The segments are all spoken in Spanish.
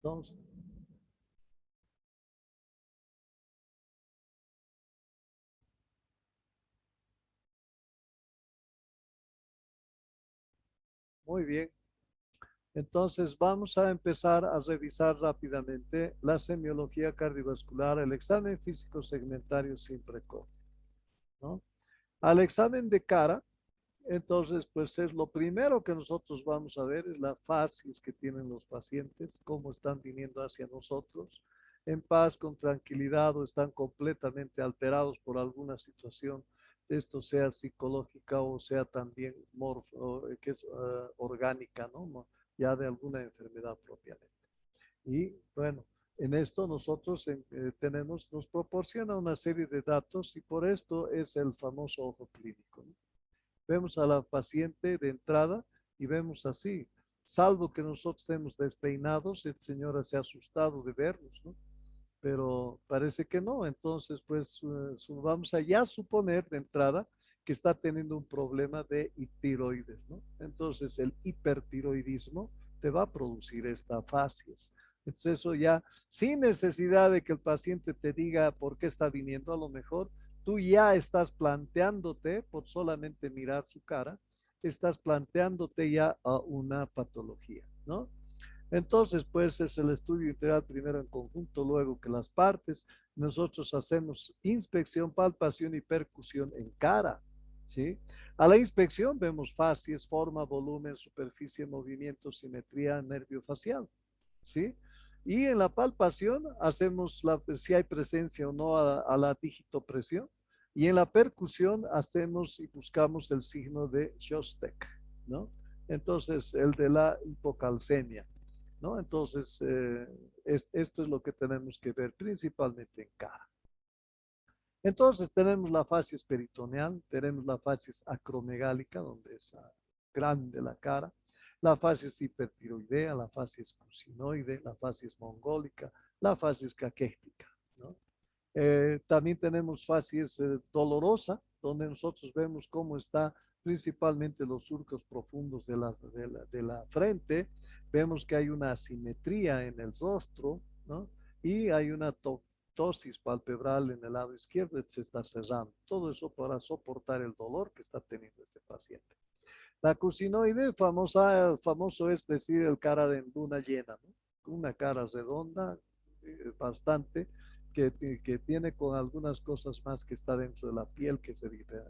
Entonces, muy bien. Entonces, vamos a empezar a revisar rápidamente la semiología cardiovascular, el examen físico segmentario sin precordio, ¿no? Al examen de cara, entonces, pues es lo primero que nosotros vamos a ver, es la facies que tienen los pacientes, cómo están viniendo hacia nosotros, en paz, con tranquilidad o están completamente alterados por alguna situación, esto sea psicológica o sea también que es orgánica, ¿no? Ya de alguna enfermedad propiamente. Y bueno, en esto nosotros nos proporciona una serie de datos y por esto es el famoso ojo clínico, ¿no? Vemos a la paciente de entrada y vemos así, salvo que nosotros estemos despeinados, esta señora se ha asustado de vernos, ¿no? Pero parece que no, entonces pues vamos a ya suponer de entrada que está teniendo un problema de tiroides, ¿no? Entonces el hipertiroidismo te va a producir esta facies. Entonces eso ya, sin necesidad de que el paciente te diga por qué está viniendo, a lo mejor tú ya estás planteándote, por solamente mirar su cara, estás planteándote ya a una patología, ¿no? Entonces, pues es el estudio integral primero en conjunto, luego que las partes. Nosotros hacemos inspección, palpación y percusión en cara, ¿sí? A la inspección vemos facies, forma, volumen, superficie, movimiento, simetría, nervio facial, ¿sí? Y en la palpación hacemos si hay presencia o no a la digitopresión. Y en la percusión hacemos y buscamos el signo de Shostak, ¿no? Entonces, el de la hipocalcemia, ¿no? Entonces, esto es lo que tenemos que ver principalmente en cara. Entonces, tenemos la facies peritoneal, tenemos la facies acromegálica, donde es grande la cara, la facies hipertiroidea, la facies cusinoide, la facies mongólica, la facies caquéctica, ¿no? También tenemos facies dolorosa, donde nosotros vemos cómo está principalmente los surcos profundos de la frente. Vemos que hay una asimetría en el rostro, ¿no? Y hay una ptosis palpebral en el lado izquierdo, se está cerrando. Todo eso para soportar el dolor que está teniendo este paciente. La cusinoide, famoso es decir, el cara de luna llena, ¿no? Una cara redonda, bastante, que tiene con algunas cosas más que está dentro de la piel, que es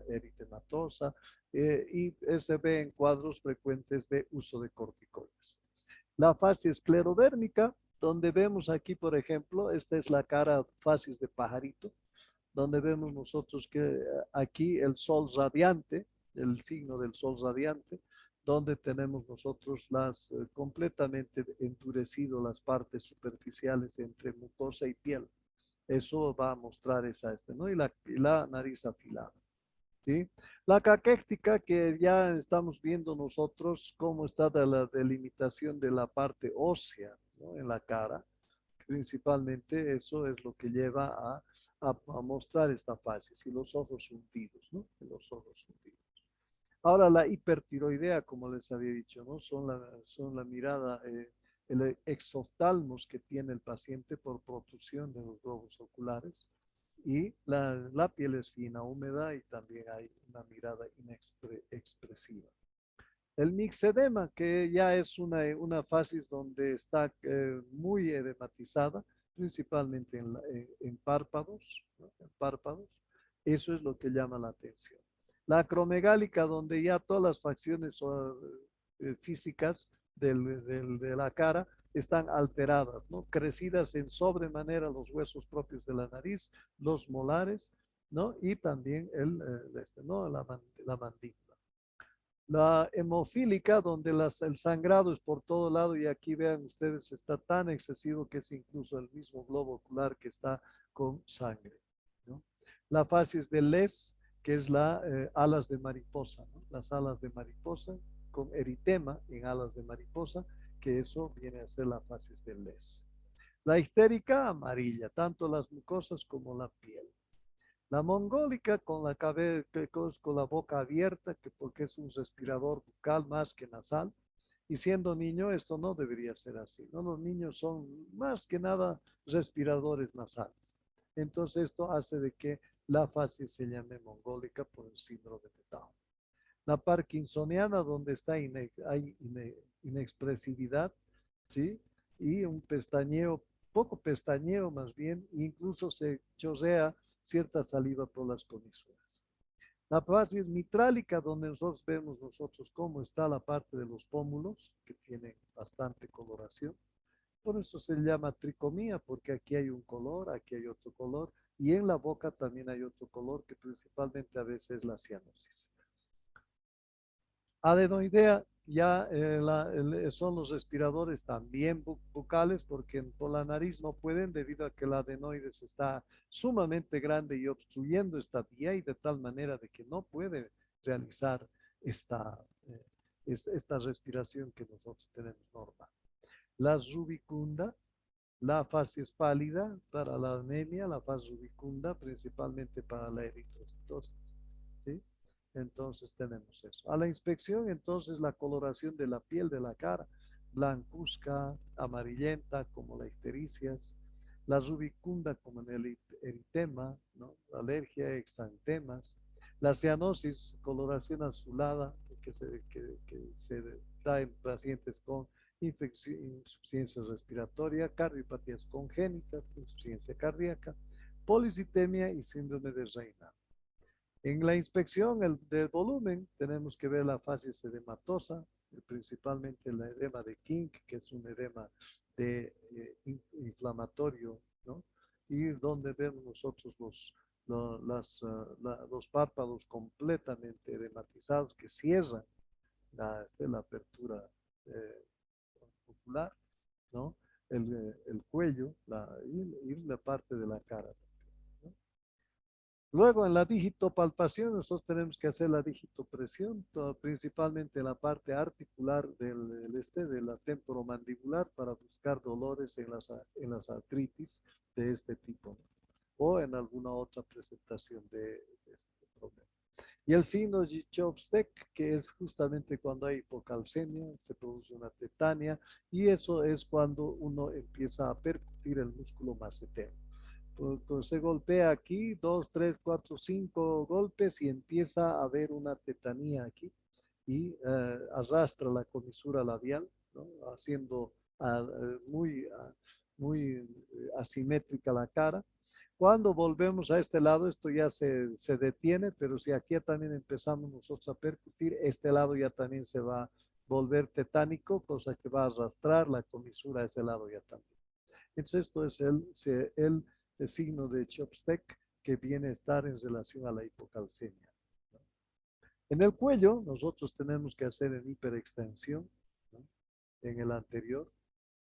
eritematosa, y se ve en cuadros frecuentes de uso de corticoides. La fase esclerodérmica, donde vemos aquí, por ejemplo, esta es la cara facies de pajarito, donde vemos nosotros que aquí el sol radiante, el signo del sol radiante, donde tenemos nosotros completamente endurecido las partes superficiales entre mucosa y piel. Eso va a mostrar ¿no? Y la nariz afilada. ¿Sí? La caquéctica, que ya estamos viendo nosotros cómo está de la delimitación de la parte ósea, ¿no? En la cara, principalmente eso es lo que lleva a mostrar esta fase, y los ojos hundidos, ¿no? Los ojos hundidos. Ahora la hipertiroidea, como les había dicho, ¿no? Son la mirada, el exoftalmos que tiene el paciente por protrusión de los globos oculares, y la piel es fina, húmeda, y también hay una mirada inexpresiva. El mixedema, que ya es una fase donde está muy edematizada, principalmente en párpados, ¿no? En párpados, eso es lo que llama la atención. La acromegálica, donde ya todas las facciones físicas de la cara están alteradas, ¿no? Crecidas en sobremanera los huesos propios de la nariz, los molares, ¿no? Y también ¿no? La mandíbula. La hemofílica, donde el sangrado es por todo lado, y aquí vean ustedes, está tan excesivo que es incluso el mismo globo ocular que está con sangre, ¿no? La facies de Les, que es la alas de mariposa, ¿no? Las alas de mariposa con eritema en alas de mariposa, que eso viene a ser la facies de Les. La histérica, amarilla, tanto las mucosas como la piel. La mongólica, con la cabeza, con la boca abierta, porque es un respirador bucal más que nasal, Y siendo niño, esto no debería ser así, ¿no? Los niños son más que nada respiradores nasales. Entonces, esto hace de que la fase se llame mongólica por el síndrome de Down. La parkinsoniana, donde está hay inexpresividad, ¿sí? Y un pestañeo, poco pestañeo más bien, incluso se chorrea cierta saliva por las comisuras. La fase mitrálica, donde nosotros vemos cómo está la parte de los pómulos, que tienen bastante coloración. Por eso se llama tricomía, porque aquí hay un color, aquí hay otro color, y en la boca también hay otro color, que principalmente a veces es la cianosis. Adenoidea ya son los respiradores también bucales, porque por la nariz no pueden debido a que el adenoides está sumamente grande y obstruyendo esta vía y de tal manera de que no puede realizar esta, eh, esta respiración que nosotros tenemos normal. La rubicunda, la fase es pálida para la anemia, la fase rubicunda principalmente para la eritrocitosis, ¿sí? Entonces tenemos eso. A la inspección, entonces, la coloración de la piel de la cara, blancuzca, amarillenta, como la ictericias, la rubicunda, como en el eritema, ¿no? La alergia, exantemas, la cianosis, coloración azulada, que se da en pacientes con insuficiencia respiratoria, cardiopatías congénitas, insuficiencia cardíaca, policitemia y síndrome de Raynaud. En la inspección del volumen tenemos que ver la fase edematosa, principalmente el edema de King, que es un edema de, inflamatorio, ¿no? Y donde vemos nosotros los párpados completamente edematizados que cierran la apertura ocular, ¿no? El cuello y la parte de la cara. ¿No? Luego, en la digitopalpación, nosotros tenemos que hacer la digitopresión, principalmente en la parte articular de la temporomandibular para buscar dolores en las artritis de este tipo, ¿no? O en alguna otra presentación de este problema. Y el signo de Chopstick, que es justamente cuando hay hipocalcemia, se produce una tetania, y eso es cuando uno empieza a percutir el músculo macetero. Entonces se golpea aquí, 2, 3, 4, 5 golpes y empieza a haber una tetanía aquí y arrastra la comisura labial, ¿no? Haciendo muy asimétrica la cara. Cuando volvemos a este lado, esto ya se detiene, pero si aquí también empezamos nosotros a percutir, este lado ya también se va a volver tetánico, cosa que va a arrastrar la comisura a ese lado ya también. Entonces, esto es el signo de Chopstick que viene a estar en relación a la hipocalcemia. En el cuello, nosotros tenemos que hacer en hiperextensión, ¿no? En el anterior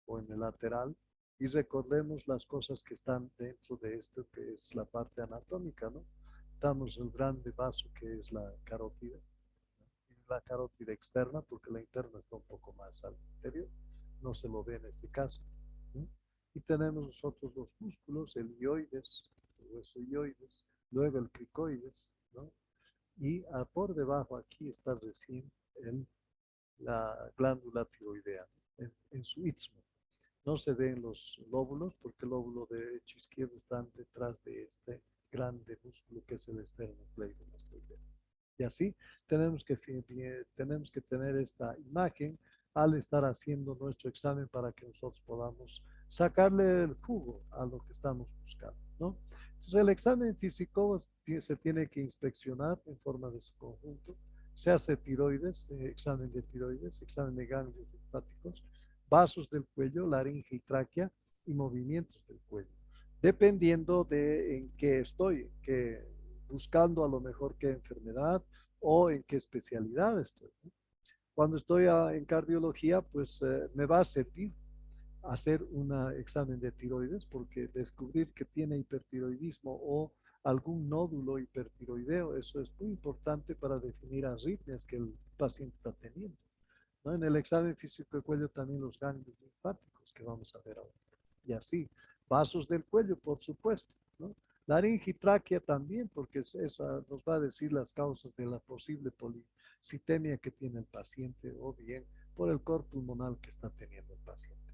o en el lateral, y recordemos las cosas que están dentro de esto, que es la parte anatómica, ¿no? Estamos el grande vaso que es la carótida, ¿no? Y la carótida externa, porque la interna está un poco más al interior, no se lo ve en este caso, ¿no? Y tenemos nosotros los músculos, el ioides, el hueso ioides, luego el cricoides, ¿no? Y por debajo aquí está recién la glándula tiroidea en su istmo. No se ven los lóbulos porque el lóbulo derecho e izquierdo están detrás de este grande músculo que es el esternocleidomastoideo. Y así tenemos que tener esta imagen al estar haciendo nuestro examen para que nosotros podamos sacarle el jugo a lo que estamos buscando, ¿no? Entonces el examen físico se tiene que inspeccionar en forma de su conjunto. Se hace tiroides, examen de tiroides, examen de ganglios linfáticos, vasos del cuello, laringe y tráquea y movimientos del cuello. Dependiendo de en qué estoy, buscando a lo mejor qué enfermedad o en qué especialidad estoy, ¿no? Cuando estoy en cardiología, pues me va a servir hacer un examen de tiroides porque descubrir que tiene hipertiroidismo o algún nódulo hipertiroideo, eso es muy importante para definir arritmias que el paciente está teniendo, ¿no? En el examen físico de cuello también los ganglios linfáticos que vamos a ver ahora. Y así, vasos del cuello, por supuesto, ¿no? Laringe y tráquea también, porque esa nos va a decir las causas de la posible policitemia que tiene el paciente o bien por el cor pulmonar que está teniendo el paciente.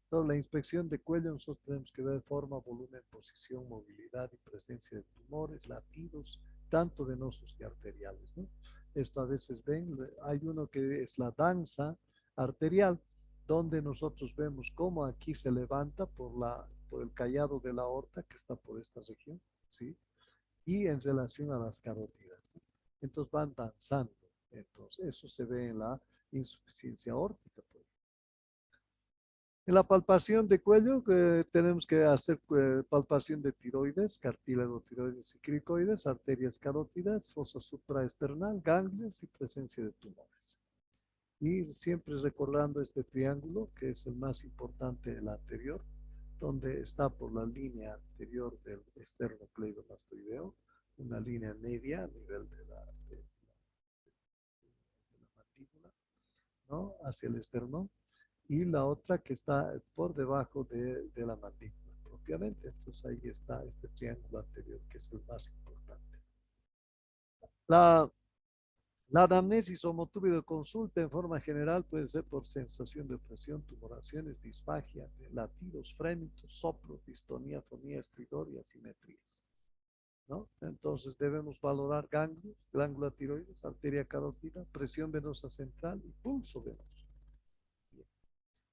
Entonces, la inspección de cuello, nosotros tenemos que ver forma, volumen, posición, movilidad y presencia de tumores, latidos, tanto venosos y arteriales, ¿no? Esto a veces ven, hay uno que es la danza arterial, donde nosotros vemos cómo aquí se levanta por el callado de la aorta que está por esta región, ¿sí? Y en relación a las carótidas, ¿no? Entonces van danzando. Entonces, eso se ve en la insuficiencia aórtica, pues. En la palpación de cuello tenemos que hacer palpación de tiroides, cartílago tiroides y cricoides, arterias carótidas, fosa supraesternal, ganglios y presencia de tumores. Y siempre recordando este triángulo, que es el más importante, el anterior, donde está por la línea anterior del esternocleidomastoideo, una línea media a nivel de la mandíbula, ¿no? Hacia el esternón, y la otra que está por debajo de la mandíbula propiamente. Entonces ahí está este triángulo anterior que es el más importante. La, la anamnesis o motivo de consulta en forma general puede ser por sensación de opresión, tumoraciones, disfagia, latidos, frémitos, soplos, distonía, fonía, estridor y asimetrías, ¿no? Entonces debemos valorar ganglios, glándula tiroides, arteria carótida, presión venosa central y pulso venoso.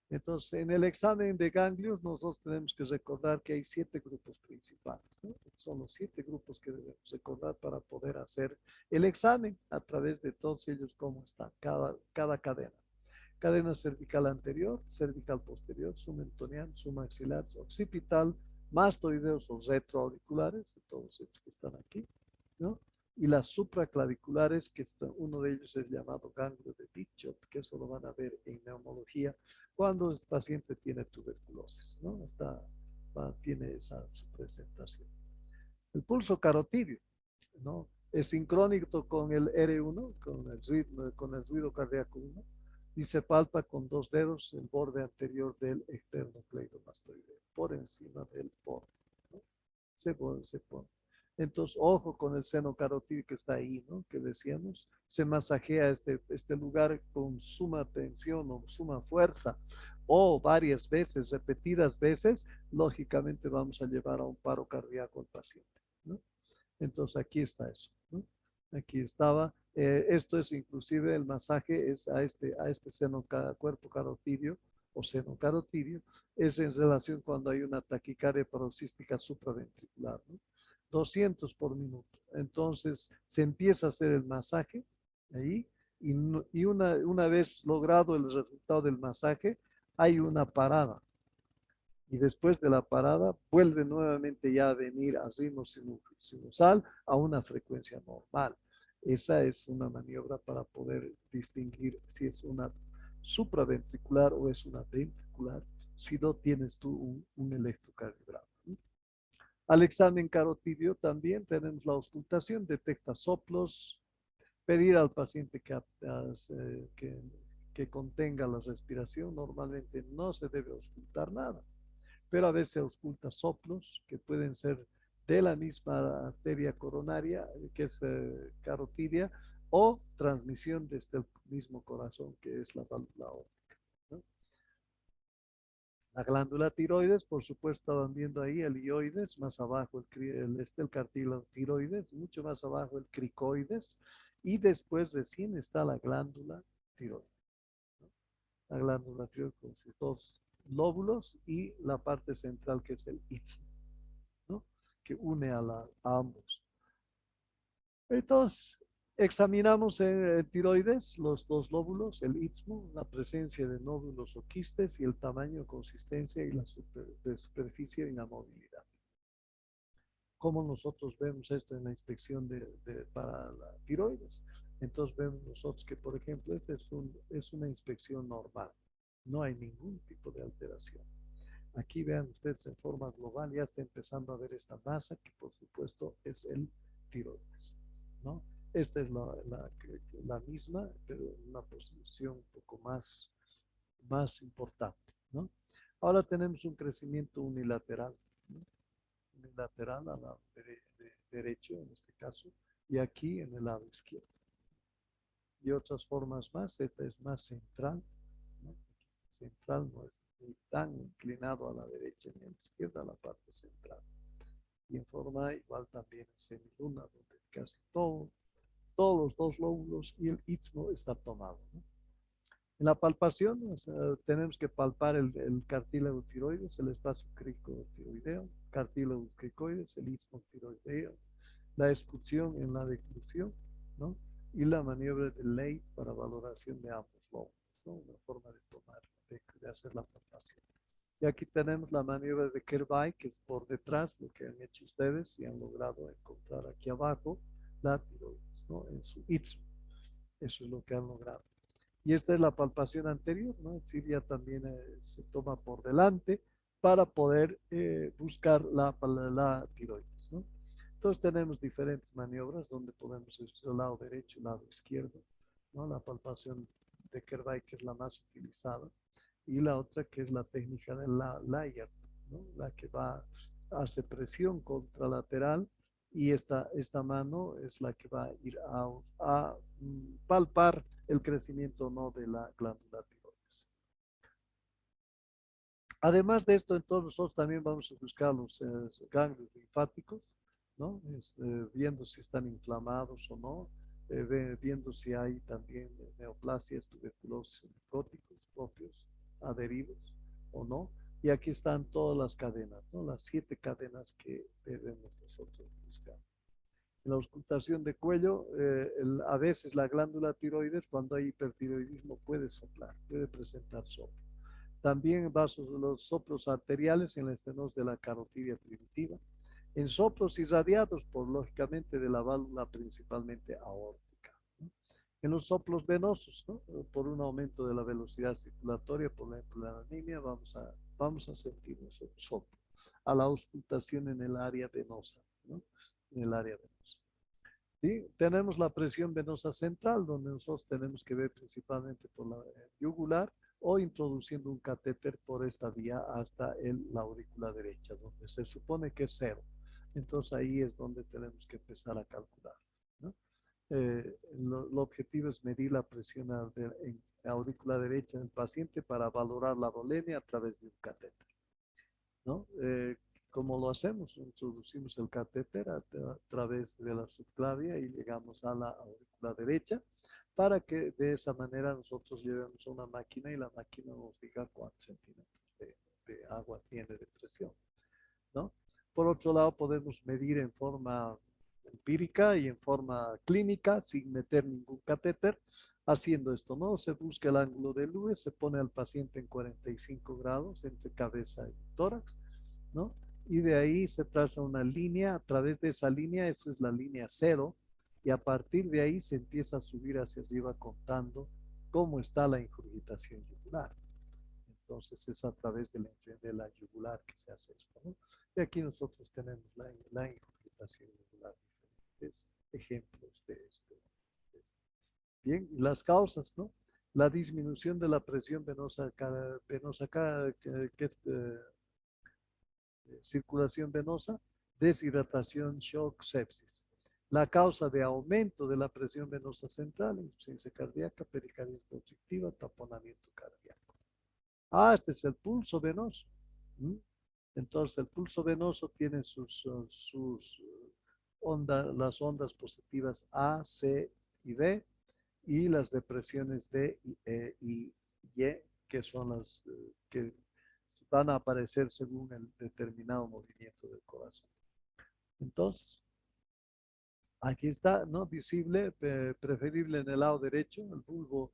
Entonces, en el examen de ganglios, nosotros tenemos que recordar que hay 7 grupos principales, ¿no? Son los 7 grupos que debemos recordar para poder hacer el examen a través de todos ellos, cómo está cada cadena. Cadena cervical anterior, cervical posterior, submentonial, submaxilar, occipital, mastoideos o retroauriculares, todos estos que están aquí, ¿no? Y las supraclaviculares, que uno de ellos es llamado ganglio de Bichot, que eso lo van a ver en neumología cuando el paciente tiene tuberculosis, ¿no? Tiene esa su presentación. El pulso carotídeo, ¿no? Es sincrónico con el R1, con el ruido cardíaco 1, y se palpa con 2 dedos el borde anterior del esternocleidomastoideo, por encima del borde, ¿no? Se pone. Entonces, ojo con el seno carotídeo que está ahí, ¿no? Que decíamos, se masajea este lugar con suma tensión o suma fuerza, o varias veces, repetidas veces, lógicamente vamos a llevar a un paro cardíaco al paciente, ¿no? Entonces, aquí está eso, ¿no? Aquí estaba, esto es inclusive el masaje es a este cuerpo carotidio o seno carotidio, es en relación cuando hay una taquicardia paroxística supraventricular, ¿no? 200 por minuto. Entonces se empieza a hacer el masaje ahí y una vez logrado el resultado del masaje, hay una parada. Y después de la parada, vuelve nuevamente ya a venir a ritmo sinusal a una frecuencia normal. Esa es una maniobra para poder distinguir si es una supraventricular o es una ventricular, si no tienes tú un electrocardiograma. Al examen carotidio también tenemos la auscultación, detecta soplos, pedir al paciente que contenga la respiración. Normalmente no se debe auscultar nada, pero a veces se ausculta soplos que pueden ser de la misma arteria coronaria, que es carotidia, o transmisión desde el mismo corazón, que es la válvula aórtica, ¿no? La glándula tiroides, por supuesto, estaban viendo ahí el ioides, más abajo el cartílago tiroides, mucho más abajo el cricoides, y después recién está la glándula tiroides, ¿no? La glándula tiroides con sus 2 lóbulos y la parte central que es el istmo, ¿no? Que une a ambos. Entonces, examinamos en tiroides los 2 lóbulos, el istmo, la presencia de nódulos o quistes y el tamaño, consistencia y de superficie y la movilidad. ¿Cómo nosotros vemos esto en la inspección para la tiroides? Entonces vemos nosotros que, por ejemplo, esta es una inspección normal. No hay ningún tipo de alteración. Aquí vean ustedes en forma global, ya está empezando a ver esta masa que por supuesto es el tiroides, ¿no? Esta es la misma, pero en una posición un poco más importante, ¿no? Ahora tenemos un crecimiento unilateral, ¿no? Unilateral al lado derecho en este caso, y aquí en el lado izquierdo. Y otras formas más, esta es más central, central no es ni tan inclinado a la derecha ni a la izquierda, la parte central. Y en forma igual también en semiluna, donde casi todos los dos lóbulos y el istmo está tomado, ¿no? En la palpación, o sea, tenemos que palpar el cartílago tiroides, el espacio cricotiroideo, cartílago cricoides, el istmo tiroideo, la expulsión en la declusión, ¿no? Y la maniobra de Ley para valoración de ambos lóbulos, ¿no? Una forma de tomar, de hacer la palpación. Y aquí tenemos la maniobra de Kerbay, que es por detrás, lo que han hecho ustedes y han logrado encontrar aquí abajo la tiroides, ¿no? En su istmo. Eso es lo que han logrado. Y esta es la palpación anterior, ¿no? Es decir, ya también se toma por delante para poder buscar la tiroides, ¿no? Entonces tenemos diferentes maniobras donde podemos ir el lado derecho, el lado izquierdo, ¿no? La palpación de Kerbay, que es la más utilizada, y la otra que es la técnica de la Layard, ¿no? La que va a hacer presión contralateral y esta mano es la que va a ir a palpar el crecimiento no de la glándula tiroides. Además de esto, entonces nosotros también vamos a buscar los ganglios linfáticos, ¿no? Viendo si están inflamados o no, viendo si hay también neoplasias, tuberculosis, necróticos propios, adheridos o no. Y aquí están todas las cadenas, ¿no? Las 7 cadenas que debemos nosotros buscar. En la auscultación de cuello, a veces la glándula tiroides, cuando hay hipertiroidismo, puede soplar, puede presentar soplo. También los soplos arteriales en la estenosis de la carotidia primitiva. En soplos irradiados, lógicamente, de la válvula principalmente aórtica, ¿no? En los soplos venosos, ¿no? Por un aumento de la velocidad circulatoria, por ejemplo, la anemia, vamos a sentir un soplo a la auscultación en el área venosa, ¿no? En el área venosa. ¿Sí? Tenemos la presión venosa central, donde nosotros tenemos que ver principalmente por la yugular o introduciendo un catéter por esta vía hasta la aurícula derecha, donde se supone que es 0. Entonces ahí es donde tenemos que empezar a calcular, ¿no? El objetivo es medir la presión en la aurícula derecha del paciente para valorar la volemia a través de un catéter, ¿no? ¿Cómo lo hacemos? Introducimos el catéter a través de la subclavia y llegamos a la aurícula derecha para que de esa manera nosotros llevemos a una máquina y la máquina nos diga cuántos centímetros de agua tiene de presión, ¿no? Por otro lado, podemos medir en forma empírica y en forma clínica sin meter ningún catéter. Haciendo esto, ¿no? Se busca el ángulo de Lewis, se pone al paciente en 45 grados entre cabeza y tórax, ¿no? Y de ahí se traza una línea, a través de esa línea, esa es la línea 0, y a partir de ahí se empieza a subir hacia arriba contando cómo está la ingurgitación yugular. Entonces es a través de la yugular que se hace esto, ¿no? Y aquí nosotros tenemos la ingurgitación yugular, diferentes ejemplos de esto. Bien, las causas, ¿no? La disminución de la presión venosa, que es circulación venosa, deshidratación, shock, sepsis. La causa de aumento de la presión venosa central, insuficiencia cardíaca, pericarditis constrictiva, taponamiento cardíaco. Este es el pulso venoso. Entonces, el pulso venoso tiene sus ondas, las ondas positivas A, C y D, y las depresiones D y Y, que son las que van a aparecer según el determinado movimiento del corazón. Entonces, aquí está, ¿no? Visible, preferible en el lado derecho, el bulbo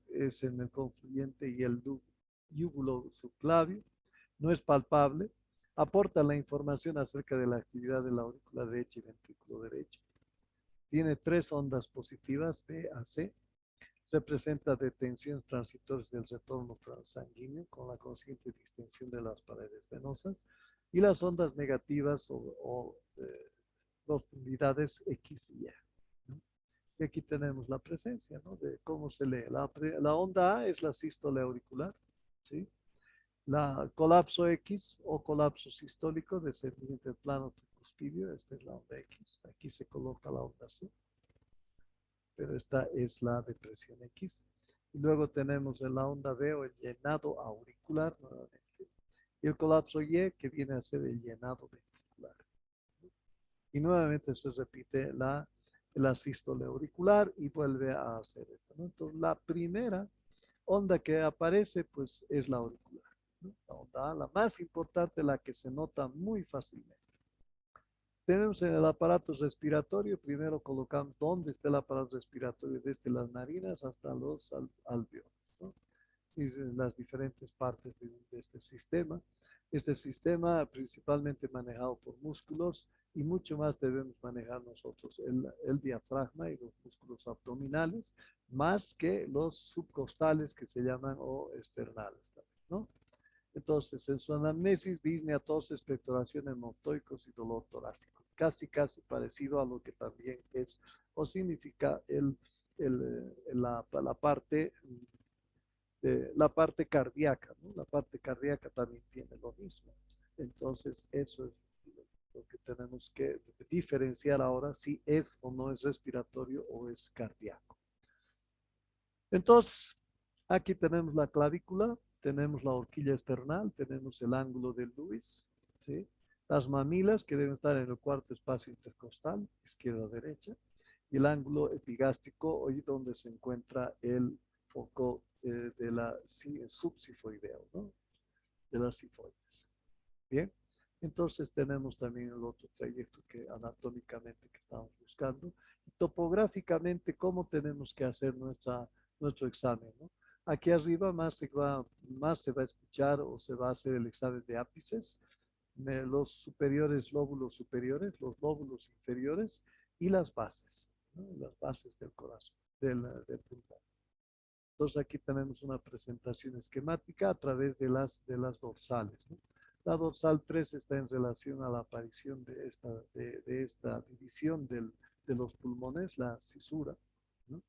es en el confluyente y el yúgulo subclavio, no es palpable, aporta la información acerca de la actividad de la aurícula derecha y ventrículo derecho. Tiene 3 ondas positivas, B a C. Representa detenciones transitorias del retorno sanguíneo con la consciente distensión de las paredes venosas, y las ondas negativas o profundidades X y Y, ¿no? Y aquí tenemos la presencia, ¿no? De cómo se lee. La onda A es la sístole auricular, ¿sí? La colapso X o colapso sistólico descendiente del plano tricuspidio, esta es la onda X. Aquí se coloca la onda C, pero esta es la depresión X. Y luego tenemos en la onda B o el llenado auricular nuevamente. Y el colapso Y, que viene a ser el llenado ventricular. Y nuevamente se repite la sístole auricular y vuelve a hacer esto, ¿no? Entonces, la primera onda que aparece, pues, es la auricular, ¿no? La onda A, la más importante, la que se nota muy fácilmente. Tenemos en el aparato respiratorio, primero colocamos dónde está el aparato respiratorio, desde las narinas hasta los alveolos, ¿no? Y las diferentes partes de este sistema. Este sistema principalmente manejado por músculos y mucho más debemos manejar nosotros el diafragma y los músculos abdominales, más que los subcostales que se llaman o externales también, ¿no? Entonces, en su anamnesis, disnea, tos, expectoración, hemoptoicos y dolor torácico. Casi parecido a lo que también es o significa la parte la parte cardíaca, ¿no? La parte cardíaca también tiene lo mismo. Entonces, eso es lo que tenemos que diferenciar ahora si es o no es respiratorio o es cardíaco. Entonces, aquí tenemos la clavícula, tenemos la horquilla esternal, tenemos el ángulo de Lewis, ¿sí? Las mamilas que deben estar en el cuarto espacio intercostal, izquierda-derecha, y el ángulo epigástrico, hoy donde se encuentra el foco de la subsifoideo, ¿no? De las sifoides. Bien, entonces tenemos también el otro trayecto que anatómicamente que estamos buscando. Y topográficamente, ¿cómo tenemos que hacer nuestro examen, ¿no? Aquí arriba más se va a escuchar o se va a hacer el examen de ápices, los superiores, lóbulos superiores, los lóbulos inferiores y las bases, ¿no? Las bases del corazón, del pulmón. Entonces aquí tenemos una presentación esquemática a través de las dorsales, ¿no? La dorsal 3 está en relación a la aparición de esta división de los pulmones, la cisura, ¿no?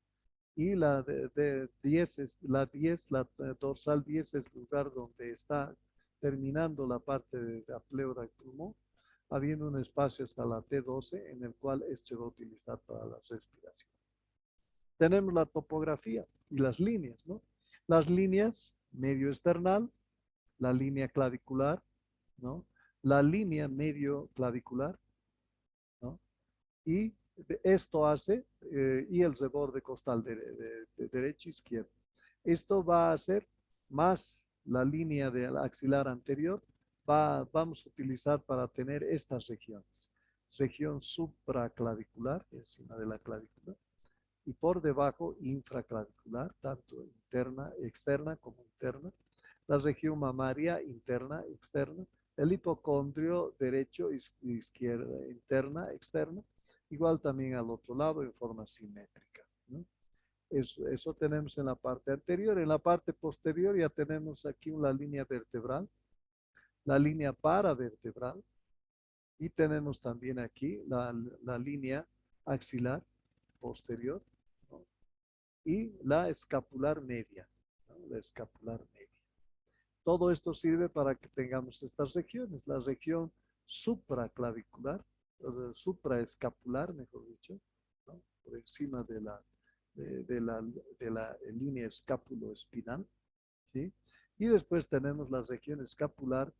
Y la 10, la dorsal 10 es el lugar donde está terminando la parte de la pleura y pulmón, habiendo un espacio hasta la T12 en el cual esto se va a utilizar para la respiración. Tenemos la topografía y las líneas, ¿no? Las líneas medio esternal, la línea clavicular, ¿no? La línea medio clavicular, ¿no? Y esto hace, y el reborde costal de derecho e izquierdo. Esto va a ser más la línea del axilar anterior, vamos a utilizar para tener estas regiones. Región supraclavicular, encima de la clavícula, y por debajo infraclavicular, tanto interna, externa como interna, la región mamaria interna, externa, el hipocondrio derecho, izquierda, interna, externa, igual también al otro lado en forma simétrica, ¿no? Eso tenemos en la parte anterior. En la parte posterior ya tenemos aquí una línea vertebral, la línea paravertebral, y tenemos también aquí la línea axilar posterior, ¿no? Y la escapular media, ¿no? La escapular media. Todo esto sirve para que tengamos estas regiones. La región supraclavicular, supraescapular, mejor dicho, ¿no? Por encima de la línea escápulo-espinal, ¿sí? Y después tenemos la región escapular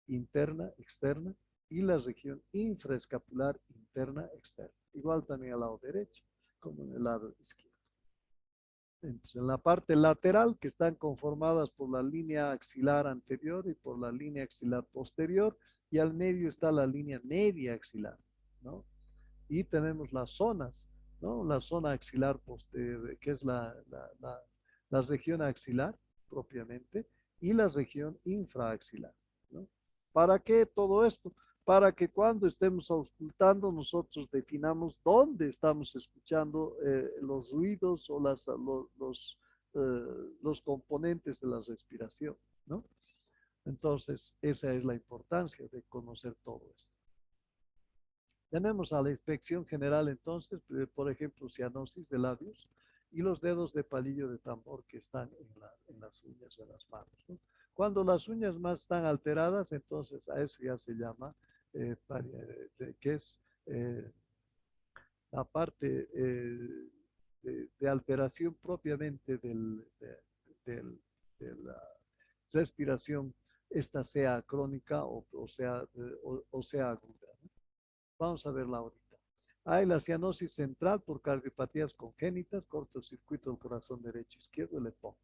interna, externa, y la región infraescapular interna, externa. Igual también al lado derecho, como en el lado izquierdo. Entonces, en la parte lateral, que están conformadas por la línea axilar anterior y por la línea axilar posterior, y al medio está la línea media axilar, ¿no? Y tenemos las zonas, ¿no? La zona axilar posterior, que es la región axilar propiamente, y la región infraaxilar, ¿no? ¿Para qué todo esto? Para que cuando estemos auscultando nosotros definamos dónde estamos escuchando los ruidos o los componentes de la respiración, ¿no? Entonces, esa es la importancia de conocer todo esto. Tenemos a la inspección general entonces, por ejemplo, cianosis de labios y los dedos de palillo de tambor que están en las uñas de las manos, ¿no? Cuando las uñas más están alteradas, entonces a eso ya se llama, que es la parte de alteración propiamente del- de la respiración, esta sea crónica o sea aguda, ¿no? Vamos a verla ahorita. Hay la cianosis central por cardiopatías congénitas, cortocircuito del corazón derecho, izquierdo, el EPOC.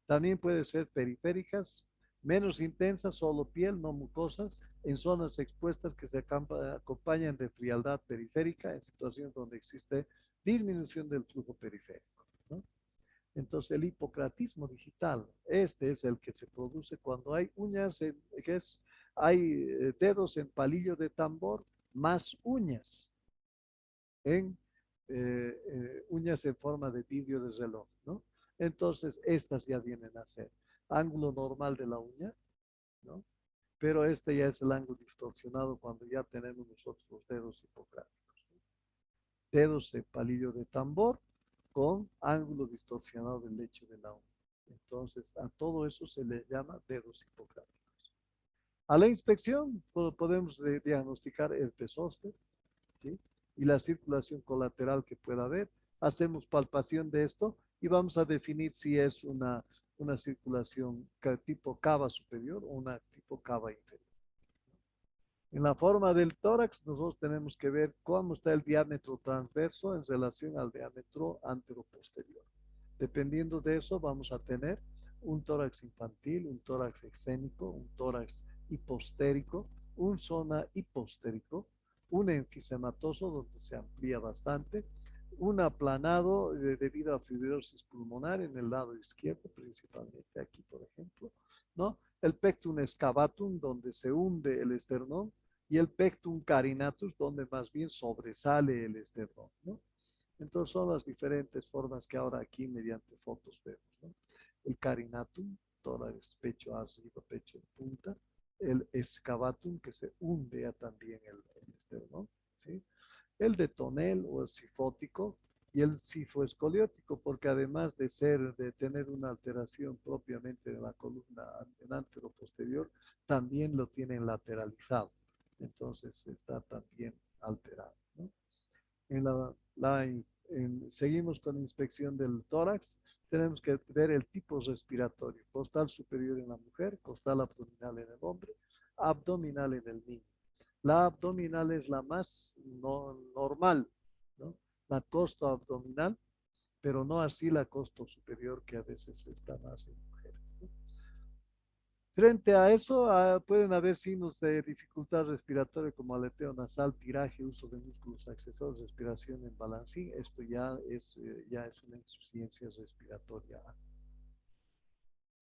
También puede ser periféricas, menos intensas, solo piel, no mucosas, en zonas expuestas que se acompañan de frialdad periférica, en situaciones donde existe disminución del flujo periférico, ¿no? Entonces, el hipocratismo digital, este es el que se produce cuando hay uñas, hay dedos en palillo de tambor más uñas uñas en forma de vidrio de reloj, ¿no? Entonces, estas ya vienen a ser ángulo normal de la uña, ¿no? Pero este ya es el ángulo distorsionado cuando ya tenemos nosotros los dedos hipocráticos, ¿no? Dedos en palillo de tambor con ángulo distorsionado del lecho de la uña. Entonces, a todo eso se le llama dedos hipocráticos. A la inspección podemos diagnosticar herpes zóster, ¿sí? Y la circulación colateral que pueda haber. Hacemos palpación de esto y vamos a definir si es una circulación tipo cava superior o una tipo cava inferior. En la forma del tórax, nosotros tenemos que ver cómo está el diámetro transverso en relación al diámetro anteroposterior. Dependiendo de eso, vamos a tener un tórax infantil, un tórax excénico, un tórax hipostérico, un zona hipostérico, un enfisematoso donde se amplía bastante, un aplanado debido a fibrosis pulmonar en el lado izquierdo, principalmente aquí, por ejemplo, ¿no? El pectum excavatum, donde se hunde el esternón, y el pectum carinatus, donde más bien sobresale el esternón, ¿no? Entonces son las diferentes formas que ahora aquí mediante fotos vemos, ¿no? El carinatum, tórax, pecho arriba, pecho en punta. El excavatum, que se hunde ya también el esternón, ¿sí? El de tonel o el sifótico y el sifoescoliótico, porque además de tener una alteración propiamente de la columna anteroposterior, también lo tienen lateralizado. Entonces está también alterado, ¿no? En seguimos con inspección del tórax. Tenemos que ver el tipo respiratorio. Costal superior en la mujer, costal abdominal en el hombre, abdominal en el niño. La abdominal es la más normal, ¿no? La costo abdominal, pero no así la costo superior, que a veces está más en mujeres, ¿no? Frente a eso, pueden haber signos de dificultad respiratoria como aleteo nasal, tiraje, uso de músculos accesorios, respiración en balancín. Esto ya es una insuficiencia respiratoria.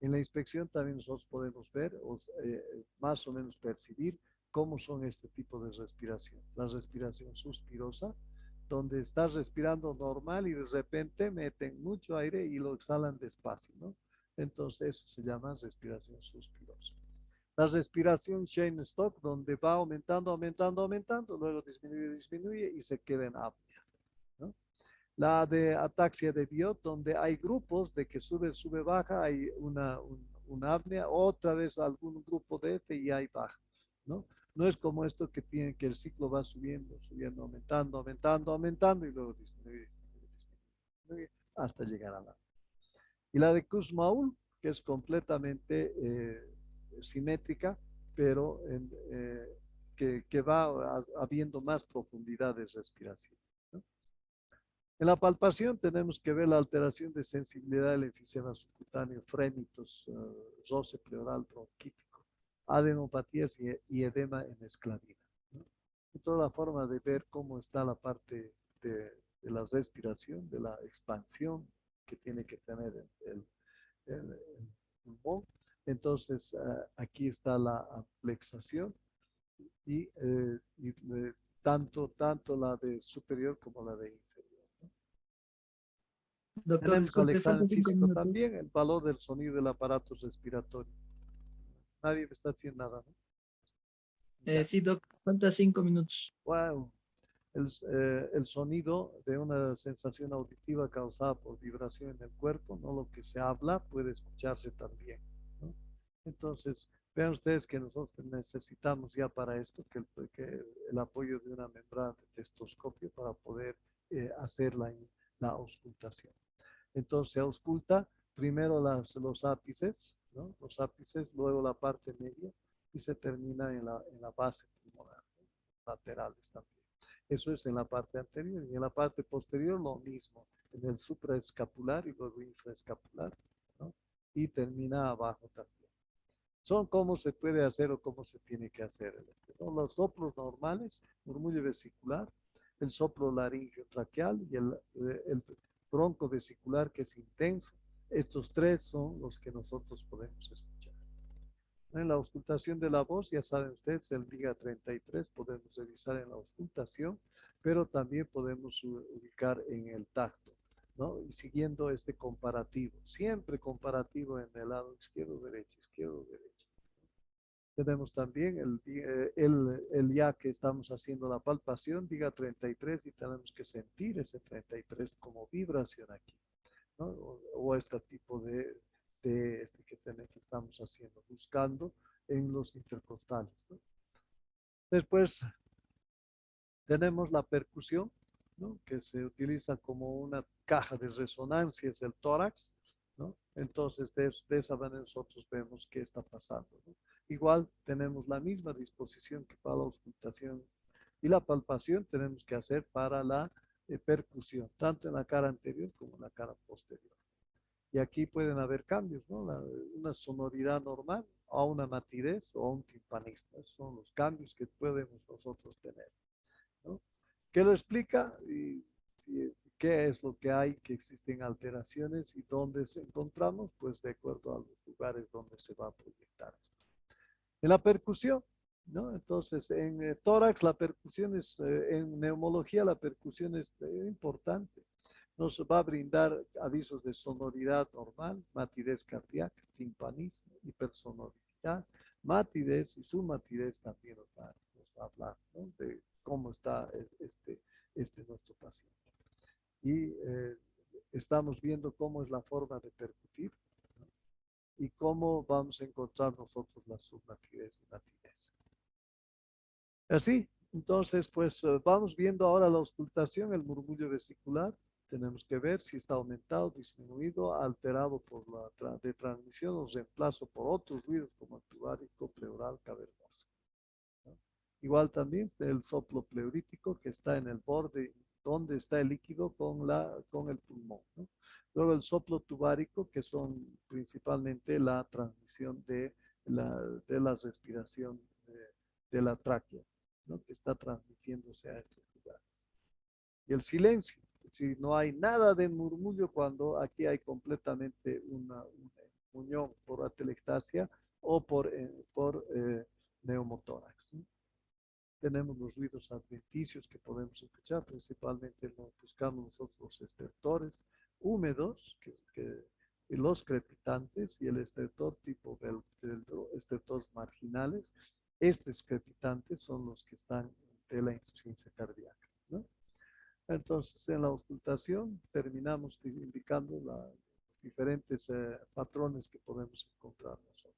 En la inspección también nosotros podemos ver, más o menos percibir cómo son este tipo de respiración. La respiración suspirosa, donde estás respirando normal y de repente meten mucho aire y lo exhalan despacio, ¿no? Entonces eso se llama respiración suspirosa. La respiración Cheyne-Stokes, donde va aumentando, aumentando, aumentando, luego disminuye, disminuye y se queda en apnea, ¿no? La de ataxia de Biot, donde hay grupos de que sube, sube, baja, hay una apnea, otra vez algún grupo de este y hay baja, ¿no? No es como esto que tiene que el ciclo va subiendo, subiendo, aumentando, aumentando, aumentando y luego disminuye, disminuye, disminuye hasta llegar a la. Y la de Kussmaul, que es completamente simétrica, pero que va habiendo más profundidad de respiración, ¿no? En la palpación tenemos que ver la alteración de sensibilidad del enfisema subcutáneo, frénitos, roce pleural bronquítico, adenopatías y edema en esclavina, ¿no? Y toda la forma de ver cómo está la parte de la respiración, de la expansión que tiene que tener el pulmón. Entonces, aquí está la amplexación y tanto la de superior como la de inferior, ¿no? Doctor, Tenemos al disculpe, examen faltan cinco físico minutos. también el valor del sonido del aparato respiratorio. Nadie me está haciendo nada, ¿no? Ya. Sí, doc, falta 5 minutos. Wow. El sonido de una sensación auditiva causada por vibración en el cuerpo, no lo que se habla, puede escucharse también, ¿no? Entonces, vean ustedes que nosotros necesitamos ya para esto que el apoyo de una membrana de testoscopio para poder hacer la auscultación. Entonces se ausculta primero los ápices, ¿no? Los ápices, luego la parte media y se termina en la base pulmonar, ¿no? Laterales también. Eso es en la parte anterior. Y en la parte posterior lo mismo, en el supraescapular y luego infraescapular, ¿no? Y termina abajo también. Son cómo se puede hacer o cómo se tiene que hacer, ¿no? Los soplos normales, murmullo vesicular, el soplo laringio traqueal y el bronco vesicular, que es intenso. Estos tres son los que nosotros podemos escuchar. En la auscultación de la voz, ya saben ustedes, el día 33 podemos revisar en la auscultación, pero también podemos ubicar en el tacto, ¿no? Y siguiendo este comparativo, siempre comparativo en el lado izquierdo, derecho, izquierdo, derecho. Tenemos también el ya que estamos haciendo la palpación, diga 33, y tenemos que sentir ese 33 como vibración aquí, ¿no? O este tipo que estamos haciendo, buscando en los intercostales, ¿no? Después tenemos la percusión, ¿no? Que se utiliza como una caja de resonancia, es el tórax, ¿no? Entonces, de esa manera nosotros vemos qué está pasando, ¿no? Igual tenemos la misma disposición que para la auscultación y la palpación tenemos que hacer para la percusión, tanto en la cara anterior como en la cara posterior. Y aquí pueden haber cambios, ¿no? Una sonoridad normal, a una matidez o a un timpanista. Esos son los cambios que podemos nosotros tener, ¿no? ¿Qué lo explica? Y qué es lo que hay, que existen alteraciones y dónde se encontramos, pues de acuerdo a los lugares donde se va a proyectar esto. En la percusión, ¿no? Entonces, en tórax la percusión es, en neumología la percusión es importante. Nos va a brindar avisos de sonoridad normal, matidez cardíaca, timpanismo, hipersonoridad, matidez y su matidez también nos va a hablar, ¿no? De cómo está nuestro paciente. Y estamos viendo cómo es la forma de percutir, ¿no? Y cómo vamos a encontrar nosotros la submatidez y matidez. Así, entonces, pues vamos viendo ahora la auscultación, el murmullo vesicular. Tenemos que ver si está aumentado, disminuido, alterado por de transmisión o reemplazo por otros ruidos como el tubárico, pleural, cavernoso, ¿no? Igual también el soplo pleurítico que está en el borde donde está el líquido con el pulmón, ¿no? Luego el soplo tubárico, que son principalmente la transmisión de la respiración de la tráquea, ¿no? Que está transmitiéndose a estos lugares. Y el silencio, si no hay nada de murmullo cuando aquí hay completamente una unión por atelectasia o por neumotórax, ¿no? Tenemos los ruidos adventicios que podemos escuchar, principalmente buscamos nosotros los estertores húmedos, y los crepitantes, y el estertor tipo del estertores marginales. Estos crepitantes son los que están de la insuficiencia cardíaca, ¿no? Entonces, en la auscultación terminamos indicando los diferentes patrones que podemos encontrar nosotros.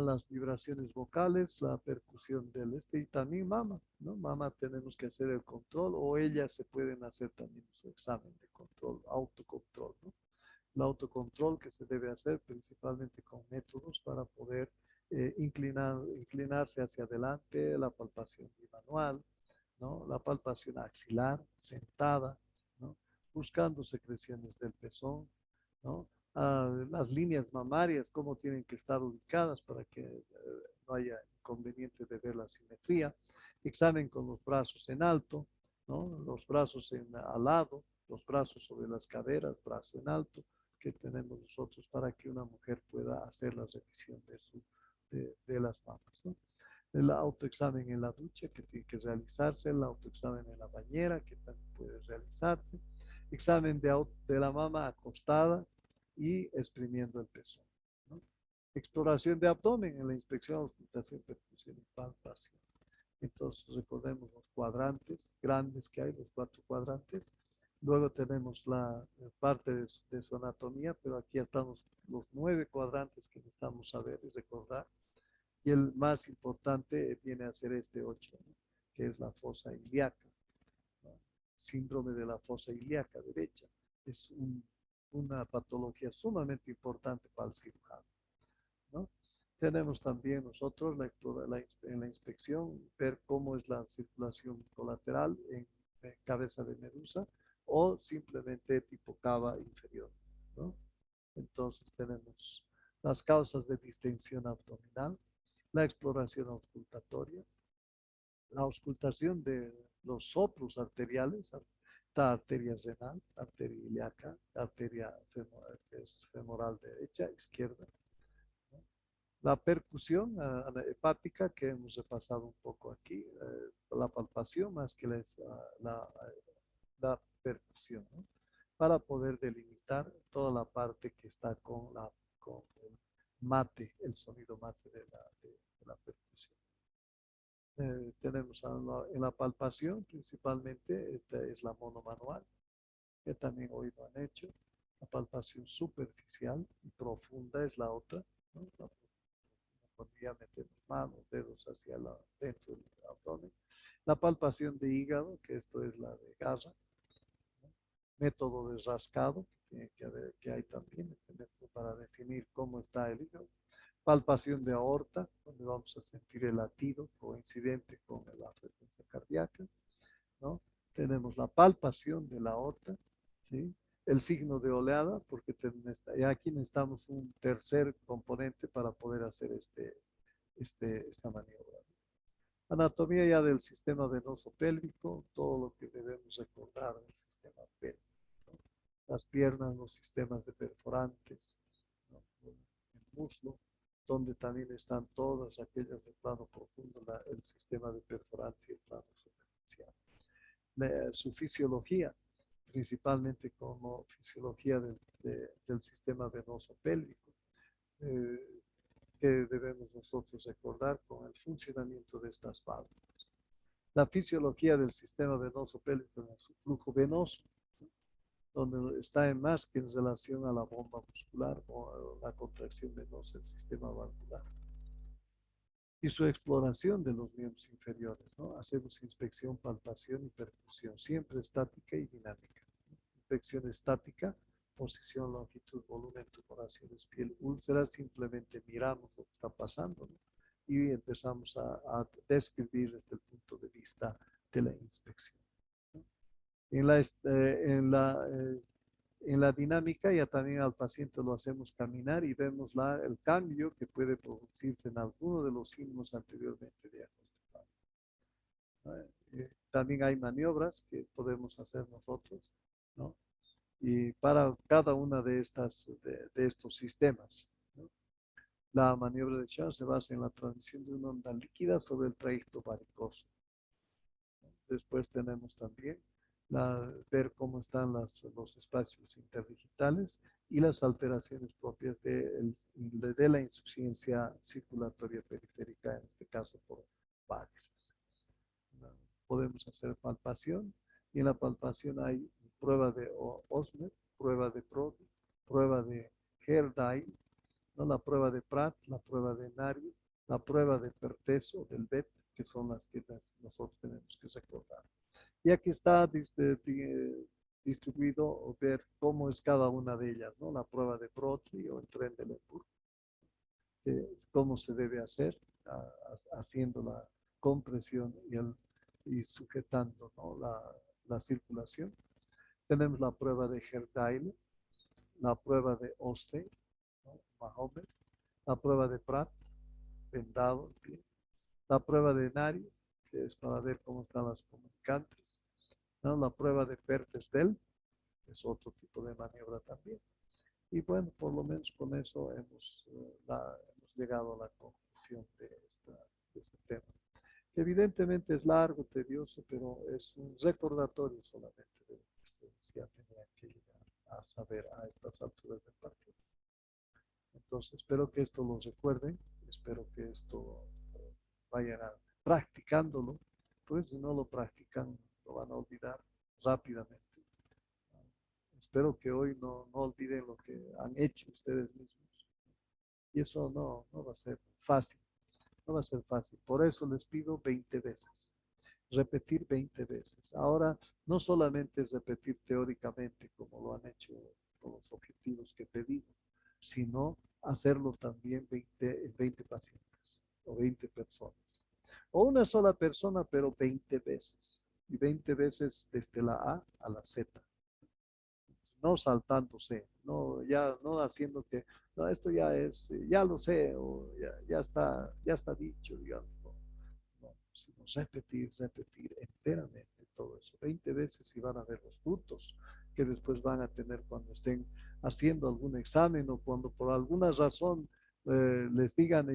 Las vibraciones vocales, la percusión del y también mama, ¿no? Mama tenemos que hacer el control, o ellas se pueden hacer también su examen de control, autocontrol, ¿no? El autocontrol que se debe hacer principalmente con métodos para poder inclinarse hacia adelante, la palpación bimanual, ¿no? La palpación axilar, sentada, ¿no? Buscando secreciones del pezón, ¿no? Las líneas mamarias, cómo tienen que estar ubicadas para que no haya inconveniente de ver la simetría. Examen con los brazos en alto, ¿no? Los brazos al lado, los brazos sobre las caderas, brazo en alto, que tenemos nosotros para que una mujer pueda hacer la revisión de las mamas, ¿no? El autoexamen en la ducha que tiene que realizarse, el autoexamen en la bañera que también puede realizarse, examen de la mama acostada y exprimiendo el pezón, ¿no? Exploración de abdomen en la inspección, auscultación, percusión y palpación. Entonces recordemos los cuadrantes grandes que hay, los 4 cuadrantes. Luego tenemos la parte de su anatomía, pero aquí estamos los 9 cuadrantes que necesitamos saber y recordar. Y el más importante viene a ser este 8, ¿no? Que es la fosa ilíaca, ¿no? síndrome de la fosa ilíaca derecha. Es una patología sumamente importante para el cirujano, ¿no? Tenemos también nosotros en la inspección ver cómo es la circulación colateral en cabeza de medusa o simplemente tipo cava inferior, ¿no? Entonces tenemos las causas de distensión abdominal, la exploración auscultatoria, la auscultación de los soplos arteriales, la arteria renal, arteria ilíaca, arteria femoral derecha, izquierda, ¿no? La percusión hepática que hemos repasado un poco aquí, la palpación más que la percusión, ¿no? Para poder delimitar toda la parte que está con el mate, el sonido mate de la percusión. Tenemos en la palpación principalmente, esta es la monomanual, que también hoy lo han hecho. La palpación superficial y profunda es la otra, ¿no? Cuando ya metemos manos, dedos hacia dentro del abdomen. La palpación de hígado, que esto es la de garra, ¿no? Método de rascado, que hay también este método para definir cómo está el hígado. Palpación de aorta, donde vamos a sentir el latido coincidente con la frecuencia cardíaca, ¿no? Tenemos la palpación de la aorta, ¿sí? El signo de oleada, porque aquí necesitamos un tercer componente para poder hacer esta maniobra. Anatomía ya del sistema venoso pélvico, todo lo que debemos recordar del sistema pélvico, ¿no? Las piernas, los sistemas de perforantes, ¿no? El muslo, donde también están todas aquellas de plano profundo, el sistema de perforancia y el plano superficial. Su fisiología, principalmente como fisiología del sistema venoso pélvico, que debemos nosotros recordar con el funcionamiento de estas válvulas. La fisiología del sistema venoso pélvico en su flujo venoso, donde está más que en relación a la bomba muscular o a la contracción venosa del sistema valvular. Y su exploración de los miembros inferiores, ¿no? Hacemos inspección, palpación y percusión, siempre estática y dinámica. Inspección estática, posición, longitud, volumen, tumoraciones, piel, úlceras, simplemente miramos lo que está pasando, ¿no? Y empezamos a describir desde el punto de vista de la inspección, ¿no? En la dinámica ya también al paciente lo hacemos caminar y vemos el cambio que puede producirse en alguno de los signos anteriormente diagnosticados, ¿no? También hay maniobras que podemos hacer nosotros, ¿no? Y para cada una de estos sistemas, ¿no? La maniobra de Char se basa en la transmisión de una onda líquida sobre el trayecto varicoso, ¿no? Después tenemos también ver cómo están los espacios interdigitales y las alteraciones propias de la insuficiencia circulatoria periférica, en este caso por varices. Podemos hacer palpación y en la palpación hay prueba de Osmer, prueba de Brody, prueba de Herdile, ¿no? La prueba de Pratt, la prueba de Nari, la prueba de Perteso, del BET, que son las que nosotros tenemos que recordar. Y aquí está distribuido o ver cómo es cada una de ellas, ¿no? La prueba de Brody o el Trendelenburg, cómo se debe hacer, haciendo la compresión y sujetando, ¿no? la circulación. Tenemos la prueba de Herdile, la prueba de Oste, ¿no? Mahomet, la prueba de Pratt, vendado, la prueba de Nari, que es para ver cómo están las comunicantes, ¿no? La prueba de Pertesdel, que es otro tipo de maniobra también. Y bueno, por lo menos con eso hemos llegado a la conclusión de este tema. Que evidentemente es largo, tedioso, pero es un recordatorio solamente de lo que ustedes ya tenían que llegar a saber a estas alturas del partido. Entonces, espero que esto lo recuerden, espero que esto vayan practicándolo, pues si no lo practican, lo van a olvidar rápidamente. Espero que hoy no olviden lo que han hecho ustedes mismos. Y eso no va a ser fácil, no va a ser fácil. Por eso les pido 20 veces. repetir 20 veces. Ahora, no solamente es repetir teóricamente, como lo han hecho con los objetivos que te digo, sino hacerlo también 20 pacientes o 20 personas. O una sola persona, pero 20 veces. Y 20 veces desde la A a la Z. No saltándose, no, ya, no haciendo que, no, esto ya es, ya lo sé, o ya está dicho, digamos, no, no, sino repetir enteramente todo eso, 20 veces y van a ver los frutos que después van a tener cuando estén haciendo algún examen o cuando por alguna razón les digan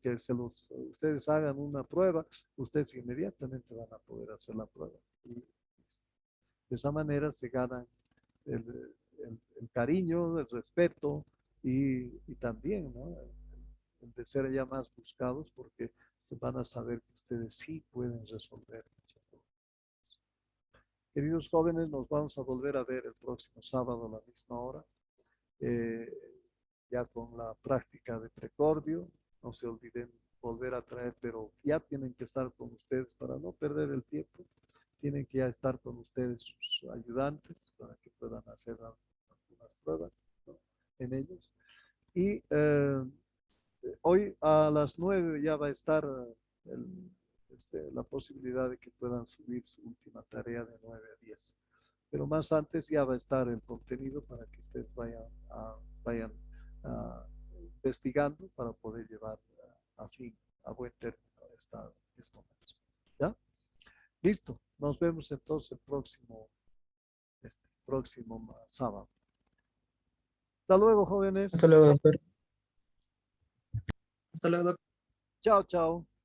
que ustedes hagan una prueba, ustedes inmediatamente van a poder hacer la prueba. Y de esa manera se ganan el cariño, el respeto y también, ¿no? El de ser ya más buscados porque se van a saber que ustedes sí pueden resolver muchas cosas. Queridos jóvenes, nos vamos a volver a ver el próximo sábado a la misma hora, eh, ya con la práctica de precordio. No se olviden volver a traer, pero ya tienen que estar con ustedes para no perder el tiempo. Tienen que ya estar con ustedes sus ayudantes para que puedan hacer algunas pruebas, ¿no? En ellos. Y hoy a las 9 ya va a estar la posibilidad de que puedan subir su última tarea de 9 a 10. Pero más antes ya va a estar el contenido para que ustedes vayan investigando para poder llevar a fin, a buen término esto. ¿Ya? Listo. Nos vemos entonces el próximo sábado. Hasta luego, Hasta jóvenes. luego, doctor. Hasta luego, doctor. Chao, chao.